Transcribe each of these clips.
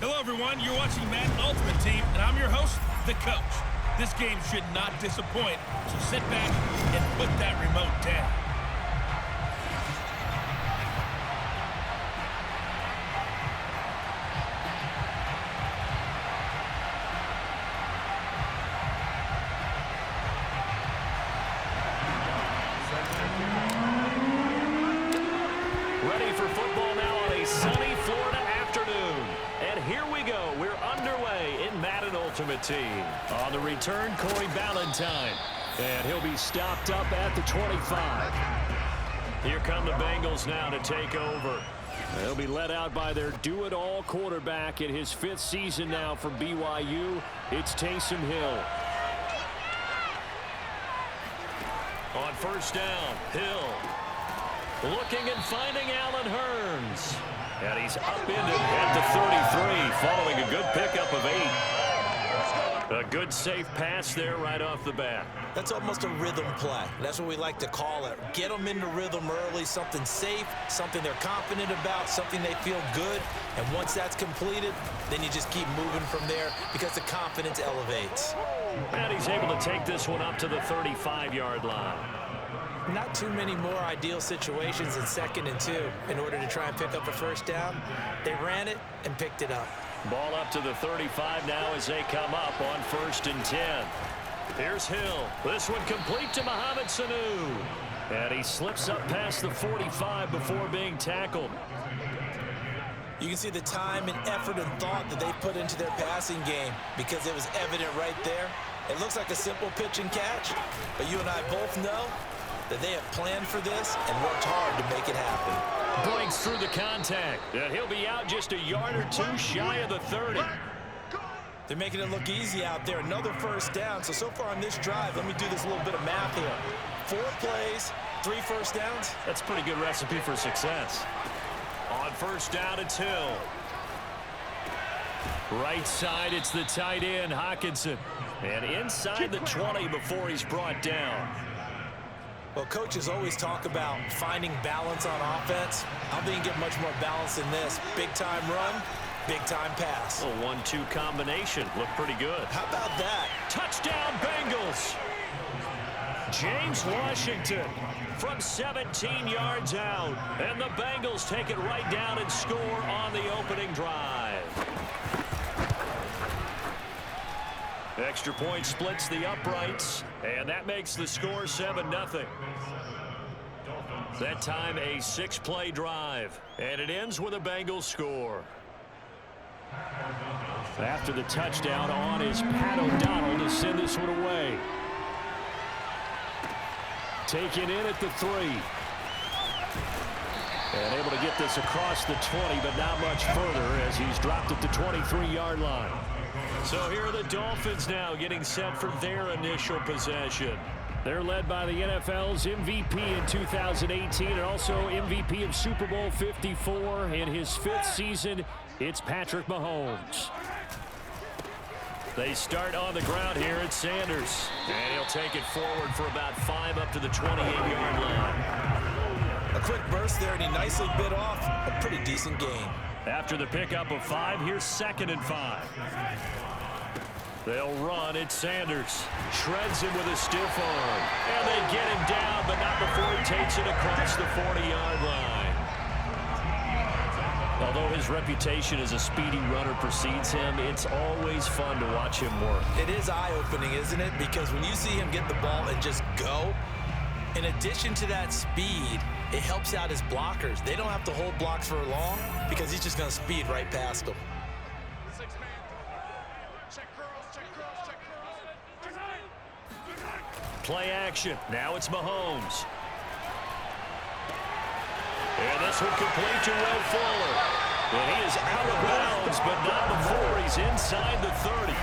Hello, everyone. You're watching Madden Ultimate Team, and I'm your host, the coach. This game should not disappoint, so sit back and put that remote down. Ready for football now on a sunny Florida afternoon. And here we go. We're underway in Madden Ultimate Team. On the return, Corey Ballantyne. And he'll be stopped up at the 25. Here come the Bengals now to take over. They'll be led out by their do-it-all quarterback in his 5th season now for BYU. It's Taysom Hill. On first down, Hill. Looking and finding Allen Hurns. And he's upended at the 33 following a good pickup of 8. A good safe pass there right off the bat. That's almost a rhythm play. That's what we like to call it. Get them into rhythm early, something safe, something they're confident about, something they feel good. And once that's completed, then you just keep moving from there because the confidence elevates. And he's able to take this one up to the 35-yard line. Not too many more ideal situations in 2nd and 2 in order to try and pick up a first down. They ran it and picked it up. Ball up to the 35 now as they come up on 1st and 10. Here's Hill. This one complete to Mohamed Sanu. And he slips up past the 45 before being tackled. You can see the time and effort and thought that they put into their passing game because it was evident right there. It looks like a simple pitch and catch, but you and I both know that they have planned for this and worked hard to make it happen. Breaks through the contact, and he'll be out just a yard or 2 shy of the 30. They're making it look easy out there. Another first down. So far on this drive, let me do this little bit of math here. 4 plays, 3 first downs. That's a pretty good recipe for success. On first down, it's Hill. Right side, it's the tight end, Hockenson. And inside the 20 before he's brought down. Well, coaches always talk about finding balance on offense. I don't think you get much more balance than this. Big-time run, big-time pass. A 1-2 combination. Looked pretty good. How about that? Touchdown, Bengals. James Washington from 17 yards out. And the Bengals take it right down and score on the opening drive. Extra point splits the uprights, and that makes the score 7-0. That time a 6-play drive, and it ends with a Bengals score. After the touchdown, on is Pat O'Donnell to send this one away. Taken in at the 3. And able to get this across the 20, but not much further as he's dropped at the 23-yard line. So here are the Dolphins now getting set for their initial possession. They're led by the NFL's MVP in 2018 and also MVP of Super Bowl 54 in his 5th season. It's Patrick Mahomes. They start on the ground here at Sanders. And he'll take it forward for about 5 up to the 28-yard line. A quick burst there, and he nicely bit off a pretty decent gain. After the pickup of 5, here's 2nd and 5. They'll run at Sanders. Shreds him with a stiff arm. And they get him down, but not before he takes it across the 40-yard line. Although his reputation as a speedy runner precedes him, it's always fun to watch him work. It is eye-opening, isn't it? Because when you see him get the ball and just go, in addition to that speed, it helps out his blockers. They don't have to hold blocks for long because he's just going to speed right past them. Play action. Now it's Mahomes. And this one complete to Will Fuller. And he is out of bounds, but not before he's inside the 30.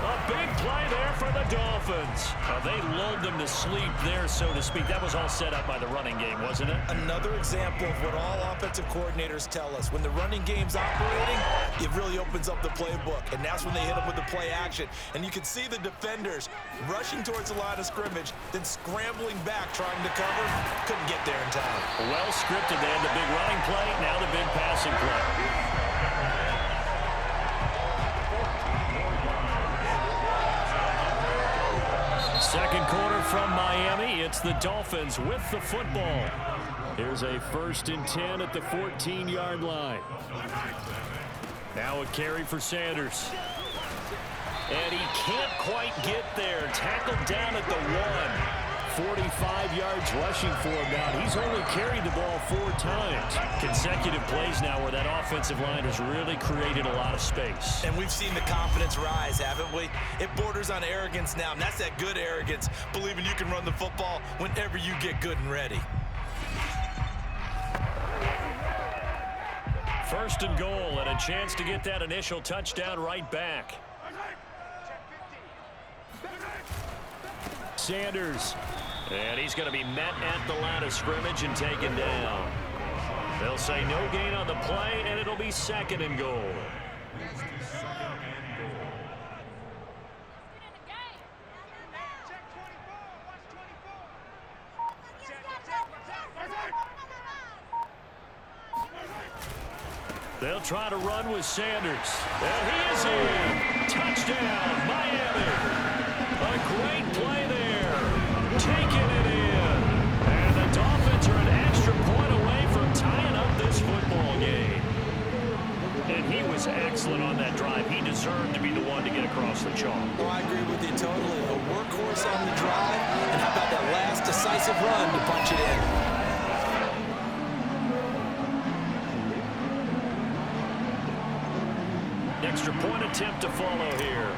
A big play there for the Dolphins. They lulled them to sleep there, so to speak. That was all set up by the running game, wasn't it? Another example of what all offensive coordinators tell us. When the running game's operating, it really opens up the playbook. And that's when they hit them with the play action. And you can see the defenders rushing towards the line of scrimmage, then scrambling back, trying to cover. Couldn't get there in time. Well scripted. They had the big running play, now the big passing play. Second quarter from Miami. It's the Dolphins with the football. Here's a 1st and 10 at the 14-yard line. Now a carry for Sanders. And he can't quite get there. Tackled down at the 1. 45 yards rushing for him now. He's only carried the ball 4 times. Consecutive plays now where that offensive line has really created a lot of space. And we've seen the confidence rise, haven't we? It borders on arrogance now, and that's that good arrogance, believing you can run the football whenever you get good and ready. 1st and goal, and a chance to get that initial touchdown right back. Sanders. And he's going to be met at the line of scrimmage and taken down. They'll say no gain on the play, and it'll be 2nd and goal. They'll try to run with Sanders. And he is in. Touchdown, Miami. A great play there. Taking it in. And the Dolphins are an extra point away from tying up this football game. And he was excellent on that drive. He deserved to be the one to get across the chalk. Oh, I agree with you totally. A workhorse on the drive. And how about that last decisive run to punch it in? Extra point attempt to follow here.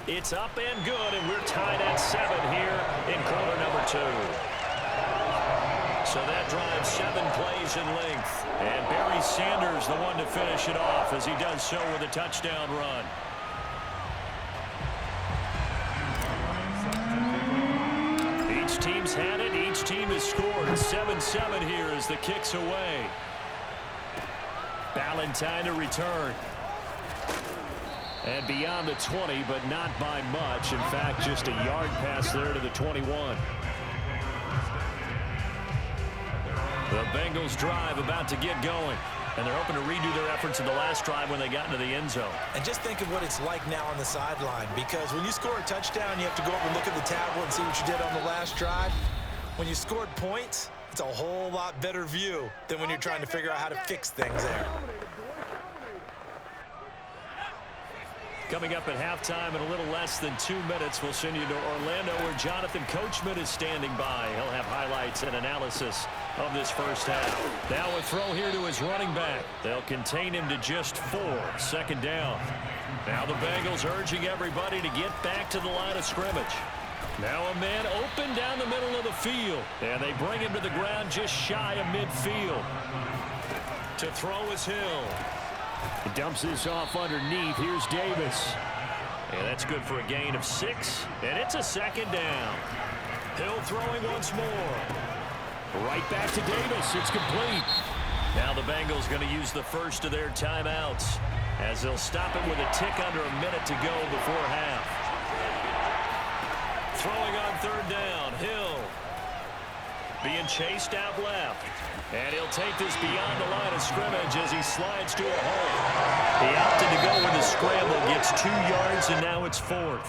It's up and good, and we're tied at 7 here in quarter number 2. So that drives 7 plays in length. And Barry Sanders the one to finish it off as he does so with a touchdown run. Each team's had it. Each team has scored. 7-7 here as the kick's away. Ballantyne to return. And beyond the 20, but not by much. In fact, just a yard pass there to the 21. The Bengals drive about to get going. And they're hoping to redo their efforts in the last drive when they got into the end zone. And just think of what it's like now on the sideline. Because when you score a touchdown, you have to go over and look at the tablet and see what you did on the last drive. When you scored points, it's a whole lot better view than when you're trying to figure out how to fix things there. Coming up at halftime in a little less than 2 minutes, we'll send you to Orlando where Jonathan Coachman is standing by. He'll have highlights and analysis of this first half. Now a throw here to his running back. They'll contain him to just 4. 2nd down. Now the Bengals urging everybody to get back to the line of scrimmage. Now a man open down the middle of the field. And they bring him to the ground just shy of midfield. To throw is Hill. He dumps this off underneath. Here's Davis. And that's good for a gain of 6. And it's a 2nd down. Hill throwing once more. Right back to Davis. It's complete. Now the Bengals going to use the first of their timeouts as they'll stop it with a tick under a minute to go before half. Throwing on 3rd down. Hill being chased out left. And he'll take this beyond the line of scrimmage as he slides to a hole. He opted to go with a scramble, gets 2 yards, and now it's 4th.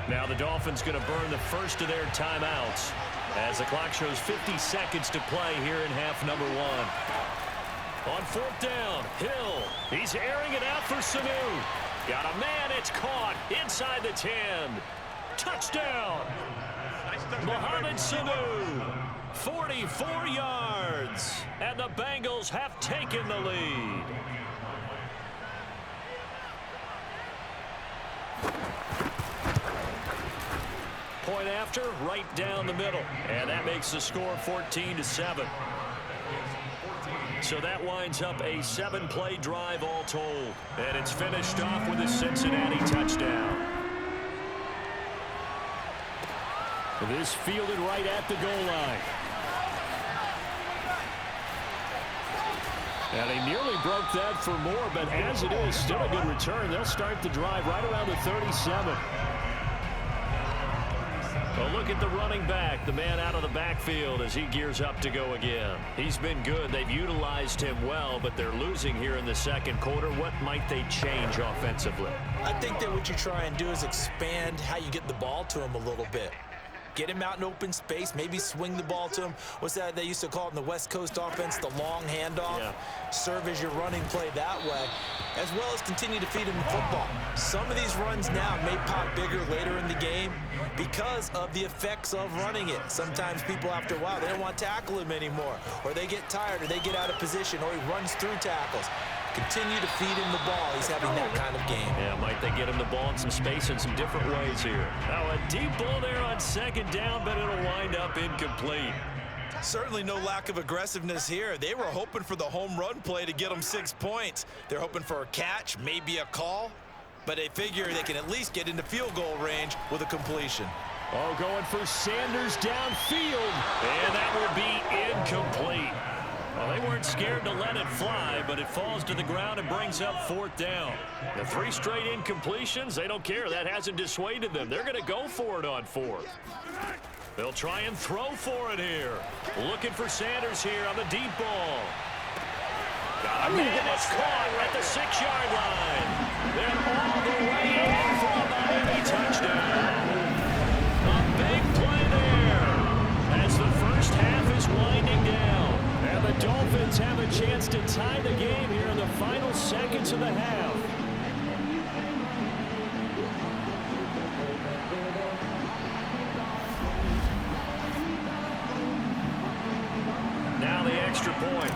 Now the Dolphins going to burn the first of their timeouts as the clock shows 50 seconds to play here in half number 1. On 4th down, Hill. He's airing it out for Sanu. Got a man, it's caught inside the 10. Touchdown. Mohamed Sanu. 44 yards, and the Bengals have taken the lead. Point after, right down the middle, and that makes the score 14-7. So that winds up a 7-play drive all told, and it's finished off with a Cincinnati touchdown. This fielded right at the goal line. And they nearly broke that for more, but as it is, still a good return. They'll start the drive right around the 37. A look look at the running back, the man out of the backfield as he gears up to go again. He's been good. They've utilized him well, but they're losing here in the second quarter. What might they change offensively? I think that what you try and do is expand how you get the ball to him a little bit. Get him out in open space, maybe swing the ball to him. What's that they used to call it in the West Coast offense, the long handoff? Yeah. Serve as your running play that way, as well as continue to feed him the football. Some of these runs now may pop bigger later in the game because of the effects of running it. Sometimes people, after a while, they don't want to tackle him anymore, or they get tired, or they get out of position, or he runs through tackles. Continue to feed him the ball. He's having that kind of game. Yeah, might they get him the ball in some space in some different ways here. Now a deep ball there on second down, but it'll wind up incomplete. Certainly no lack of aggressiveness here. They were hoping for the home run play to get them 6 points. They're hoping for a catch, maybe a call, but they figure they can at least get into field goal range with a completion. Oh, going for Sanders downfield, and that will be incomplete. Well, they weren't scared to let it fly, but it falls to the ground and brings up fourth down. The 3 straight incompletions, they don't care. That hasn't dissuaded them. They're going to go for it on fourth. They'll try and throw for it here. Looking for Sanders here on the deep ball. Got a man that's caught at the 6-yard line. Then all the way in for a Miami touchdown. A big play there as the first half is winding down. And the Dolphins have a chance to tie the game here in the final seconds of the half. Now the extra point.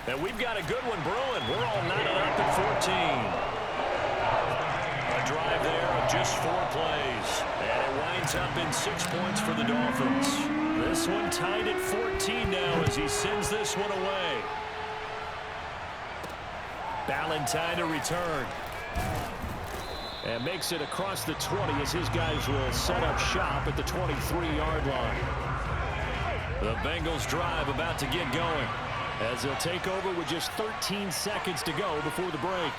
And we've got a good one brewing. We're all knotted up at 14. A drive there of just 4 plays. And it winds up in 6 points for the Dolphins. This one tied at 14 now as he sends this one away. Ballantyne to return. And makes it across the 20 as his guys will set up shop at the 23-yard line. The Bengals drive about to get going as they'll take over with just 13 seconds to go before the break.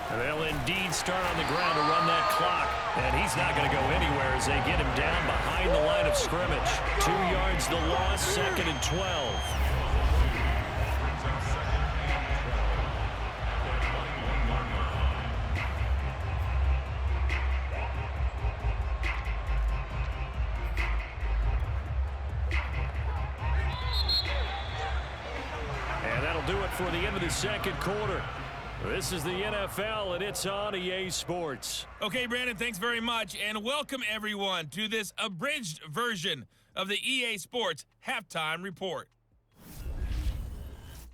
And they'll indeed start on the ground to run that clock. And he's not going to go anywhere as they get him down behind the line of scrimmage. 2 yards the loss, 2nd and 12. And that'll do it for the end of the second quarter. This is the NFL, and it's on EA Sports. Okay, Brandon, thanks very much, and welcome everyone to this abridged version of the EA Sports Halftime Report.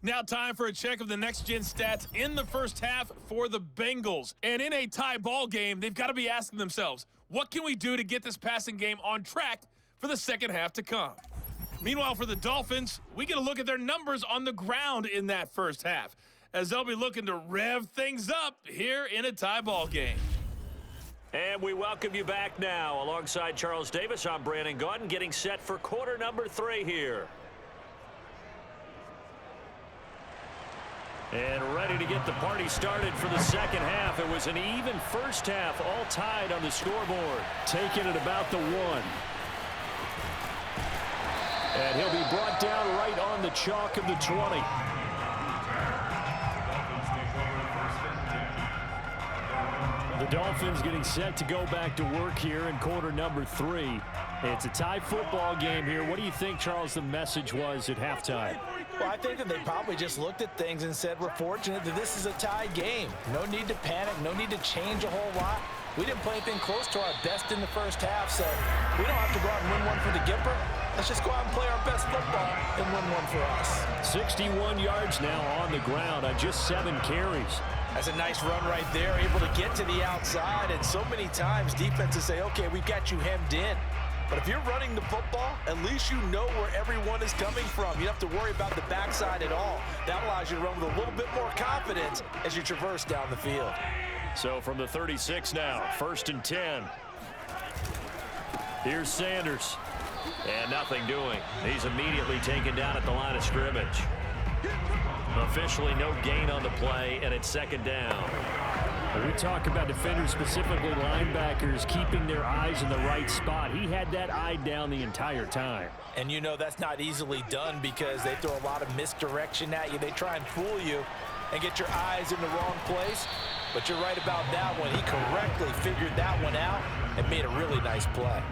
Now time for a check of the next-gen stats in the first half for the Bengals. And in a tie ball game, they've got to be asking themselves, what can we do to get this passing game on track for the second half to come? Meanwhile, for the Dolphins, we get a look at their numbers on the ground in that first half, as they'll be looking to rev things up here in a tie ball game. And we welcome you back now. Alongside Charles Davis, I'm Brandon Gaudin, getting set for quarter number 3 here. And ready to get the party started for the second half. It was an even first half, all tied on the scoreboard. Taking it about the 1. And he'll be brought down right on the chalk of the 20. The Dolphins getting set to go back to work here in quarter number 3. It's a tie football game here. What do you think, Charles, the message was at halftime? Well, I think that they probably just looked at things and said, we're fortunate that this is a tie game. No need to panic, no need to change a whole lot. We didn't play anything close to our best in the first half, so we don't have to go out and win one for the Gipper. Let's just go out and play our best football and win one for us. 61 yards now on the ground on just 7 carries. That's a nice run right there, able to get to the outside, and so many times defenses say, okay, we've got you hemmed in. But if you're running the football, at least you know where everyone is coming from. You don't have to worry about the backside at all. That allows you to run with a little bit more confidence as you traverse down the field. So from the 36 now, 1st and 10. Here's Sanders. And nothing doing. He's immediately taken down at the line of scrimmage. Officially no gain on the play, and it's second down. We talk about defenders, specifically linebackers, keeping their eyes in the right spot. He had that eye down the entire time. And you know that's not easily done because they throw a lot of misdirection at you. They try and fool you and get your eyes in the wrong place. But you're right about that one. He correctly figured that one out and made a really nice play.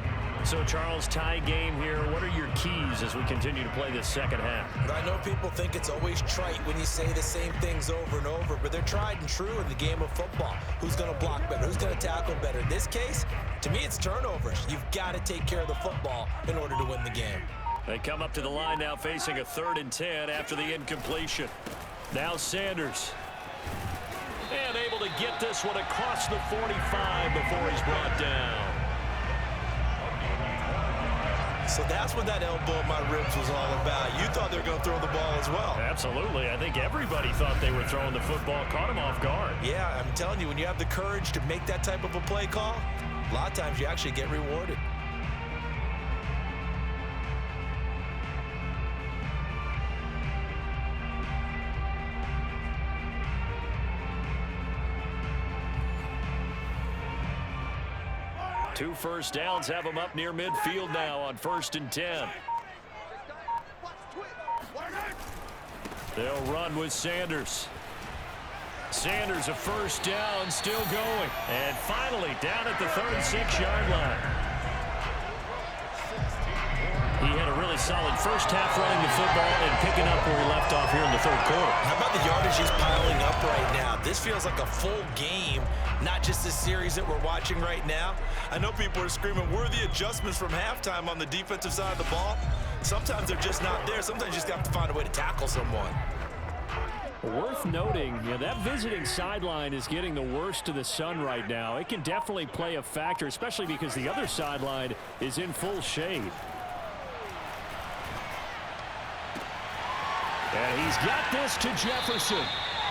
So, Charles, tie game here. What are your keys as we continue to play this second half? I know people think it's always trite when you say the same things over and over, but they're tried and true in the game of football. Who's going to block better? Who's going to tackle better? In this case, to me, it's turnovers. You've got to take care of the football in order to win the game. They come up to the line now facing a 3rd and 10 after the incompletion. Now Sanders. And able to get this one across the 45 before he's brought down. So that's what that elbow in my ribs was all about. You thought they were going to throw the ball as well. Absolutely. I think everybody thought they were throwing the football. Caught him off guard. Yeah, I'm telling you, when you have the courage to make that type of a play call, a lot of times you actually get rewarded. Two first downs have them up near midfield now on 1st and 10. They'll run with Sanders. Sanders, a first down, still going. And finally down at the 36-yard line. He had a really solid first half running the football and picking up where he left off here in the 3rd quarter. How about the yardage he's piling up right now? This feels like a full game, not just this series that we're watching right now. I know people are screaming, where are the adjustments from halftime on the defensive side of the ball? Sometimes they're just not there. Sometimes you just have to find a way to tackle someone. Worth noting, that visiting sideline is getting the worst of the sun right now. It can definitely play a factor, especially because the other sideline is in full shade. And he's got this to Jefferson.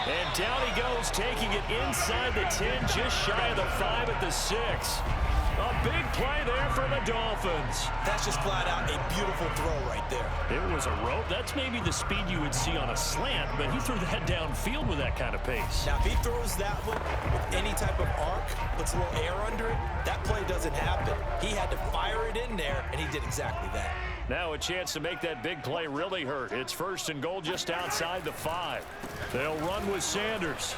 And down he goes, taking it inside the 10, just shy of the 5 at the 6. A big play there for the Dolphins. That's just flat out a beautiful throw right there. It was a rope. That's maybe the speed you would see on a slant, but he threw that downfield with that kind of pace. Now, if he throws that one with any type of arc, puts a little air under it, that play doesn't happen. He had to fire it in there, and he did exactly that. Now a chance to make that big play really hurt. It's 1st and goal just outside the 5. They'll run with Sanders.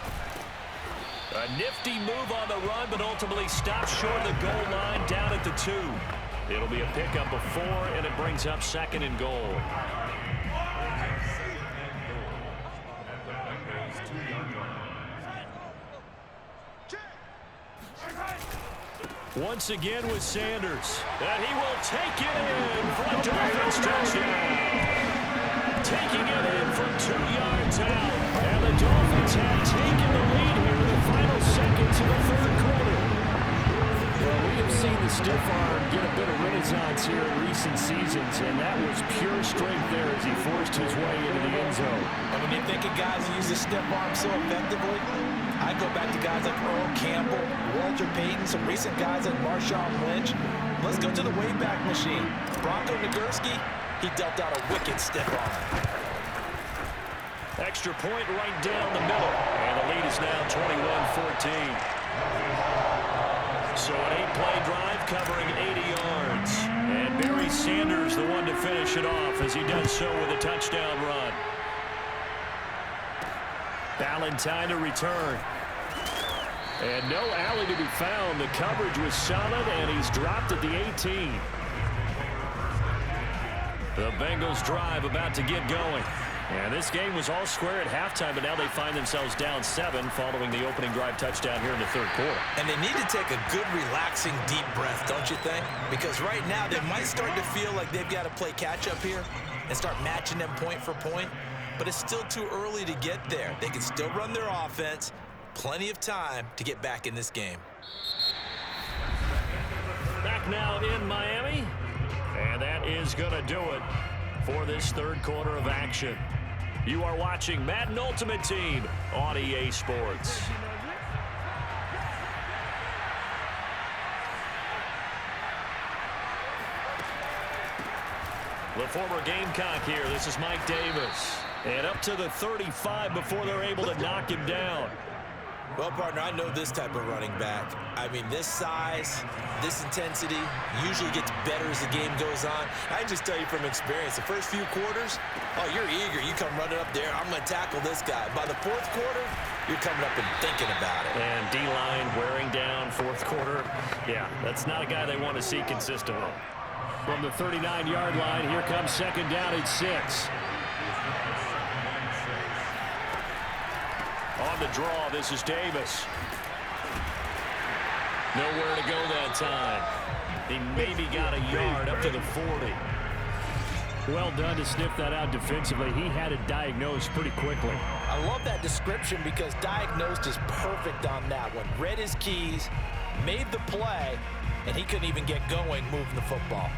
A nifty move on the run, but ultimately stops short of the goal line down at the 2. It'll be a pickup of 4, and it brings up 2nd and goal. Once again with Sanders. And he will take it in for a Dolphins touchdown. Taking it in from 2 yards out. And the Dolphins have taken the lead here in the final seconds of the 3rd quarter. Well, we have seen the stiff arm get a bit of renaissance here in recent seasons, and that was pure strength there as he forced his way into the end zone. And when you think of guys who use the stiff arm so effectively, I go back to guys like Earl Campbell, Walter Payton, some recent guys like Marshawn Lynch. Let's go to the Wayback Machine. Bronco Nagurski, he dealt out a wicked stiff arm. Extra point right down the middle. And the lead is now 21-14. So an 8-play drive covering 80 yards. And Barry Sanders the one to finish it off as he does so with a touchdown run. Valentine to return. And no alley to be found. The coverage was solid, and he's dropped at the 18. The Bengals drive about to get going. And this game was all square at halftime, but now they find themselves down 7 following the opening drive touchdown here in the 3rd quarter. And they need to take a good, relaxing, deep breath, don't you think? Because right now they might start to feel like they've got to play catch-up here and start matching them point for point. But it's still too early to get there. They can still run their offense. Plenty of time to get back in this game. Back now in Miami. And that is going to do it for this 3rd quarter of action. You are watching Madden Ultimate Team on EA Sports. The former Gamecock here. This is Mike Davis. And up to the 35 before they're able to knock him down. Well, partner, I know this type of running back. I mean, this size, this intensity usually gets better as the game goes on. I just tell you from experience, the first few quarters, oh, you're eager. You come running up there, I'm going to tackle this guy. By the fourth quarter, you're coming up and thinking about it. And D-line wearing down fourth quarter. Yeah, that's not a guy they want to see consistently. From the 39-yard line, here comes second down and 6. On the draw, this is Davis. Nowhere to go that time. He maybe got a yard up to the 40. Well done to sniff that out defensively. He had it diagnosed pretty quickly. I love that description because diagnosed is perfect on that one. Read his keys, made the play, and he couldn't even get going moving the football.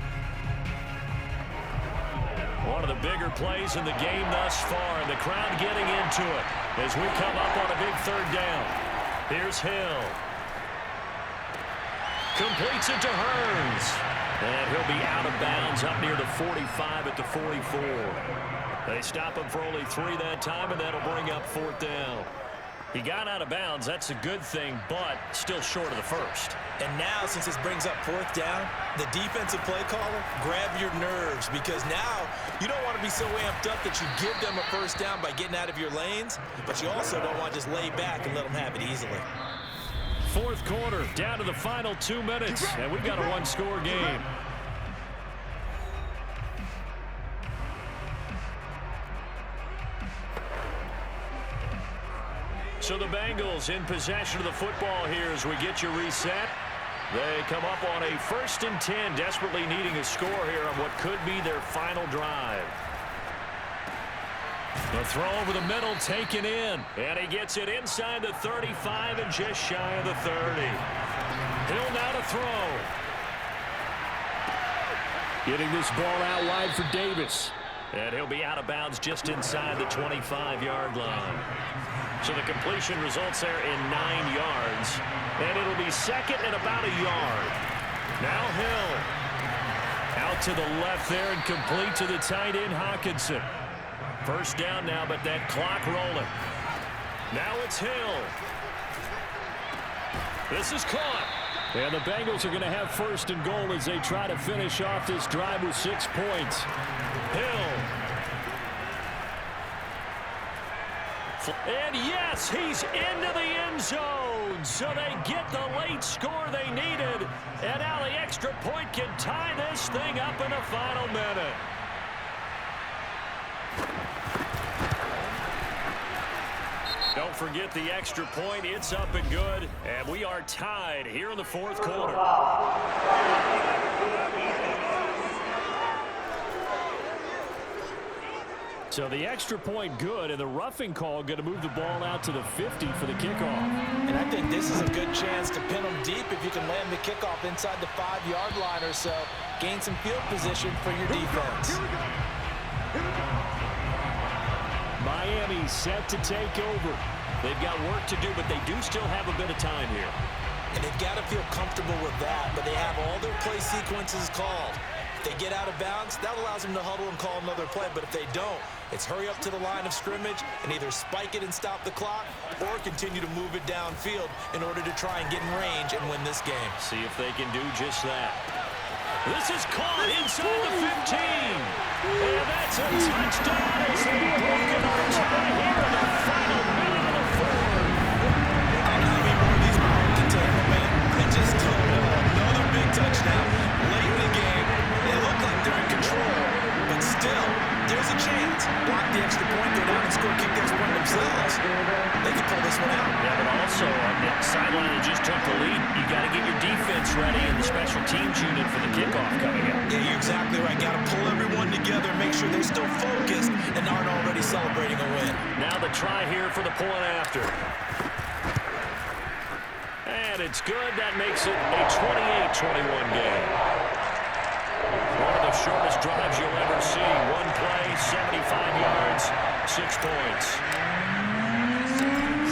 One of the bigger plays in the game thus far, and the crowd getting into it as we come up on a big third down. Here's Hill. Completes it to Hearns. And he'll be out of bounds up near the 45 at the 44. They stop him for only 3 that time, and that'll bring up fourth down. He got out of bounds. That's a good thing, but still short of the first. And now, since this brings up fourth down, the defensive play caller, grab your nerves, because now you don't want to be so amped up that you give them a first down by getting out of your lanes, but you also don't want to just lay back and let them have it easily. Fourth quarter, down to the final 2 minutes, and we've got a one-score game. So the Bengals in possession of the football here as we get you reset. They come up on a 1st and 10, desperately needing a score here on what could be their final drive. The throw over the middle taken in, and he gets it inside the 35 and just shy of the 30. Hill now to throw. Getting this ball out wide for Davis. And he'll be out of bounds just inside the 25-yard line. So the completion results there in 9 yards. And it'll be second and about a yard. Now Hill. Out to the left there and complete to the tight end Hawkinson. First down now, but that clock rolling. Now it's Hill. This is caught. And the Bengals are going to have 1st and goal as they try to finish off this drive with 6 points. Hill. And yes, he's into the end zone. So they get the late score they needed. And now the extra point can tie this thing up in the final minute. Don't forget the extra point. It's up and good. And we are tied here in the fourth quarter. So the extra point good, and the roughing call going to move the ball out to the 50 for the kickoff. And I think this is a good chance to pin them deep if you can land the kickoff inside the 5-yard line or so. Gain some field position for your defense. Miami set to take over. They've got work to do, but they do still have a bit of time here. And they've got to feel comfortable with that, but they have all their play sequences called. If they get out of bounds, that allows them to huddle and call another play, but if they don't, it's hurry up to the line of scrimmage and either spike it and stop the clock or continue to move it downfield in order to try and get in range and win this game. See if they can do just that. This is caught inside the 15. And that's a touchdown as they break it on tie here in the final minute of the fourth. I don't know how many more of these power containment, man. I just don't know. Another big touchdown late in the game. They look like they're in control, but still, there's a chance. Block the extra point, go down and score, kick this one themselves. They can pull this one out. Yeah, but also on the sideline that just took the lead, you got to get your defense ready and the special teams unit for the kickoff coming up. Yeah, you're exactly right. Got to pull everyone together, make sure they're still focused and aren't already celebrating a win. Now the try here for the point after. And it's good. That makes it a 28-21 game. One of the shortest drives you'll ever see. One play, 75 yards, 6 points.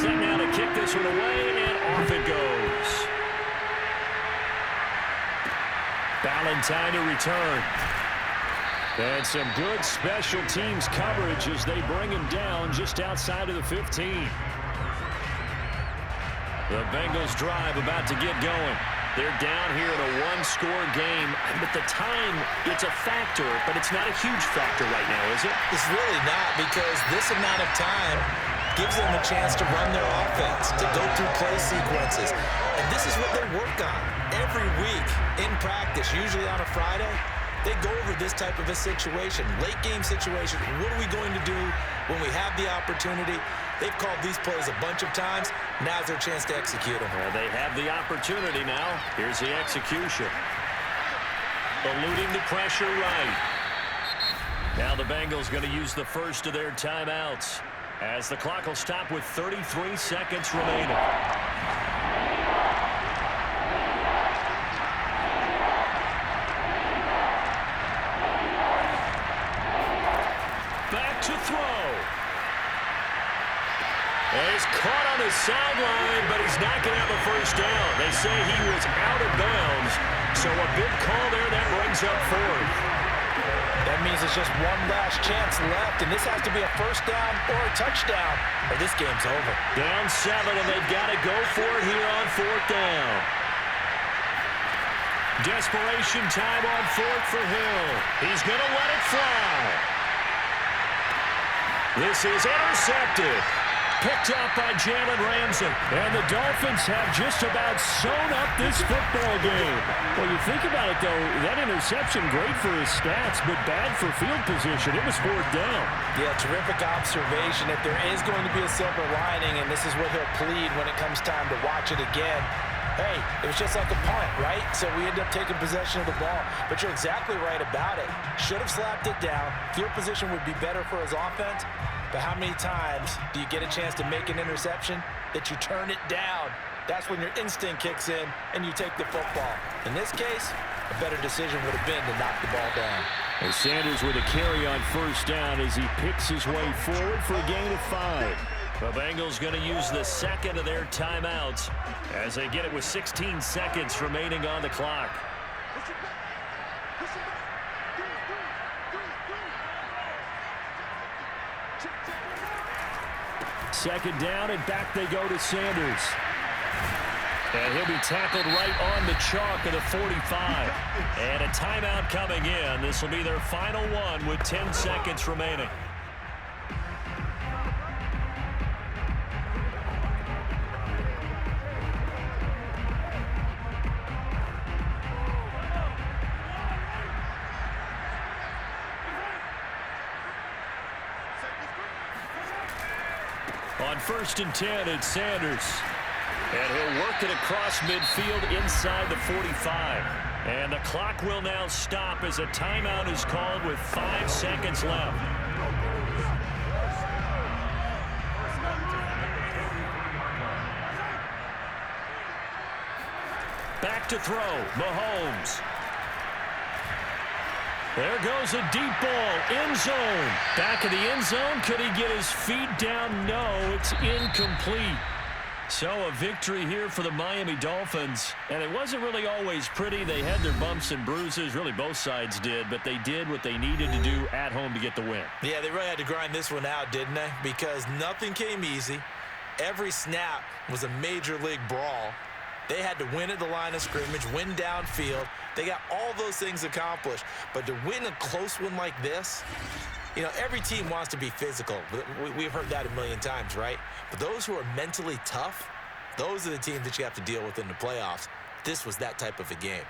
Set now to kick this one away, and off it goes. Valentine to return. And some good special teams coverage as they bring him down just outside of the 15. The Bengals drive about to get going. They're down here in a one-score game. But the time, it's a factor, but it's not a huge factor right now, is it? It's really not, because this amount of time gives them a chance to run their offense, to go through play sequences. And this is what they work on every week in practice, usually on a Friday. They go over this type of a situation, late game situation. What are we going to do when we have the opportunity? They've called these plays a bunch of times. Now's their chance to execute them. Well, they have the opportunity now. Here's the execution. Eluding the pressure right. Now the Bengals going to use the first of their timeouts as the clock will stop with 33 seconds remaining. Back to throw. He's caught on the sideline, but he's not going to have a first down. They say he was out of bounds, so a big call there that brings up fourth. That means it's just one last chance left, and this has to be a first down or a touchdown, or this game's over. Down 7, and they've got to go for it here on fourth down. Desperation time on fourth for Hill. He's going to let it fly. This is intercepted. Picked up by Jalen Ramsey. And the Dolphins have just about sewn up this football game. Well, you think about it, though, that interception, great for his stats, but bad for field position. It was fourth down. Yeah, terrific observation. If there is going to be a silver lining, and this is what he'll plead when it comes time to watch it again, hey, it was just like a punt, right? So we end up taking possession of the ball. But you're exactly right about it. Should have slapped it down. Field position would be better for his offense. But how many times do you get a chance to make an interception that you turn it down? That's when your instinct kicks in and you take the football. In this case, a better decision would have been to knock the ball down. And Sanders with a carry on first down as he picks his way forward for a gain of 5. The Bengals going to use the second of their timeouts as they get it with 16 seconds remaining on the clock. Second down, and back they go to Sanders. And he'll be tackled right on the chalk of the 45. And a timeout coming in. This will be their final one with 10 seconds remaining. On 1st and 10, it's Sanders. And he'll work it across midfield inside the 45. And the clock will now stop as a timeout is called with 5 seconds left. Back to throw, Mahomes. There goes a deep ball, end zone. Back of the end zone, could he get his feet down? No, it's incomplete. So a victory here for the Miami Dolphins. And it wasn't really always pretty. They had their bumps and bruises. Really, both sides did. But they did what they needed to do at home to get the win. Yeah, they really had to grind this one out, didn't they? Because nothing came easy. Every snap was a major league brawl. They had to win at the line of scrimmage, win downfield. They got all those things accomplished. But to win a close one like this, you know, every team wants to be physical. We've heard that a million times, right? But those who are mentally tough, those are the teams that you have to deal with in the playoffs. This was that type of a game.